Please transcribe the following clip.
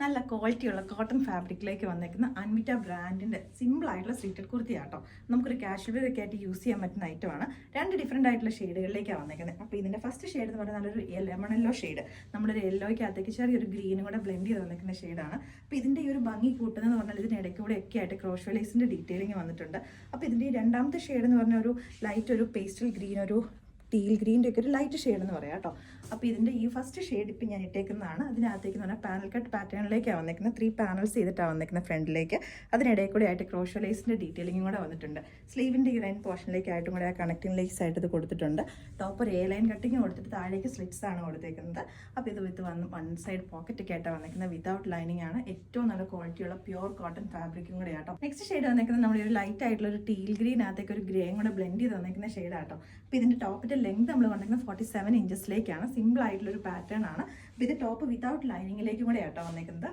നല്ല ക്വാളിറ്റിയുള്ള കോട്ടൺ ഫാബ്രിക്കിലേക്ക് വന്നേക്കുന്ന അൻവിറ്റ ബ്രാൻഡിൻ്റെ സിമ്പിളായിട്ടുള്ള സ്ലീറ്റഡ് കുർത്തിയാട്ടോ. നമുക്കൊരു കാഷ്വൽ വെയർ ഒക്കെ ആയിട്ട് യൂസ് ചെയ്യാൻ പറ്റുന്ന ഐറ്റമാണ്. രണ്ട് ഡിഫറെൻ്റ് ആയിട്ടുള്ള ഷെയ്ഡുകളിലേക്കാണ് വന്നേക്കുന്നത്. അപ്പോൾ ഇതിൻ്റെ ഫസ്റ്റ് ഷെയ്ഡ് എന്ന് പറഞ്ഞാൽ നല്ലൊരു ലെമൺ യെല്ലോ ഷെയ്ഡ്, നമ്മളൊരു യെല്ലോയ്ക്കകത്തേക്ക് ചെറിയൊരു ഗ്രീനും കൂടെ ബ്ലെൻഡ് ചെയ്ത് വന്നേക്കുന്ന ഷെയ്ഡാണ്. അപ്പോൾ ഇതിൻ്റെ ഈ ഒരു ഭംഗി കൂട്ടുന്നതെന്ന് പറഞ്ഞാൽ ഇതിനിടയ്ക്ക് കൂടെ ഒക്കെ ആയിട്ട് ക്രോഷ് ലേസിൻ്റെ ഡീറ്റെയിലിംഗ് വന്നിട്ടുണ്ട്. അപ്പോൾ ഇതിൻ്റെ ഈ രണ്ടാമത്തെ ഷെയ്ഡ് എന്ന് പറഞ്ഞാൽ ഒരു ലൈറ്റ് ഒരു പേസ്റ്റൽ ഗ്രീൻ, ഒരു ടീൽ ഗ്രീൻ്റെ ഒക്കെ ഒരു ലൈറ്റ് ഷെയ്ഡ് എന്ന് പറയാം കേട്ടോ. അപ്പോൾ ഇതിൻ്റെ ഈ ഫസ്റ്റ് ഷെയ്ഡ് ഇപ്പം ഞാൻ ഇട്ടേക്കുന്നതാണ്. അതിനകത്തേക്ക് പറഞ്ഞാൽ പാനൽ കട്ട് പാറ്റേണിലേക്കാണ് വന്നേക്കുന്നത്. 3 പാനൽസ് ചെയ്തിട്ടാണ് വന്നേക്കുന്നത് ഫ്രണ്ടിലേക്ക്. അതിനിടയിൽ കൂടെ ആയിട്ട് ക്രോഷോ ലേസിൻ്റെ ഡീറ്റെയിലിംഗും കൂടെ വന്നിട്ടുണ്ട്. സ്ലീവിൻ്റെ ഈ ലൈൻ പോർഷനിലേക്കായിട്ടും കൂടെ ആ കണക്റ്റിംഗ് ലേസ് ആയിട്ട് ഇത് കൊടുത്തിട്ടുണ്ട്. ടോപ്പ് ഒരു ലൈൻ കട്ടിങ് കൊടുത്തിട്ട് താഴേക്ക് സ്ലിറ്റ്സ് ആണ് കൊടുത്തേക്കുന്നത്. അപ്പോൾ ഇത് വിത്ത് വൺ സൈഡ് പോക്കറ്റൊക്കെ ആയിട്ടാണ് വന്നേക്കുന്നത്. വിതൗട്ട് ലൈനിങ് ആണ്. ഏറ്റവും നല്ല ക്വാളിറ്റിയുള്ള പ്യുവർ കോട്ടൺ ഫാബ്രിക്കും കൂടെ ആട്ടോ. നെക്സ്റ്റ് ഷെയ്ഡ് വന്നേക്കുന്നത് നമ്മളൊരു ലൈറ്റ് ആയിട്ടുള്ള ഒരു ടീൽ ഗ്രീനകത്തേക്ക് ഒരു ഗ്രേയും കൂടെ ബ്ലെൻഡ് ചെയ്ത് വന്നേക്കുന്ന ഷെയ്ഡാട്ടോ. അപ്പോൾ ഇതിൻ്റെ ടോപ്പിൻ്റെ ലെങ്ത് നമ്മൾ വന്നേക്കുന്നത് 47 ഇഞ്ചസിലേക്കാണ്. സിമ്പിൾ ആയിട്ടുള്ളൊരു പാറ്റേൺ ആണ്. അപ്പോൾ ഇത് ടോപ്പ് വിതൗട്ട് ലൈനിങ്ങിലേക്കും കൂടെ ആട്ടോ വന്നേക്കുന്നത്.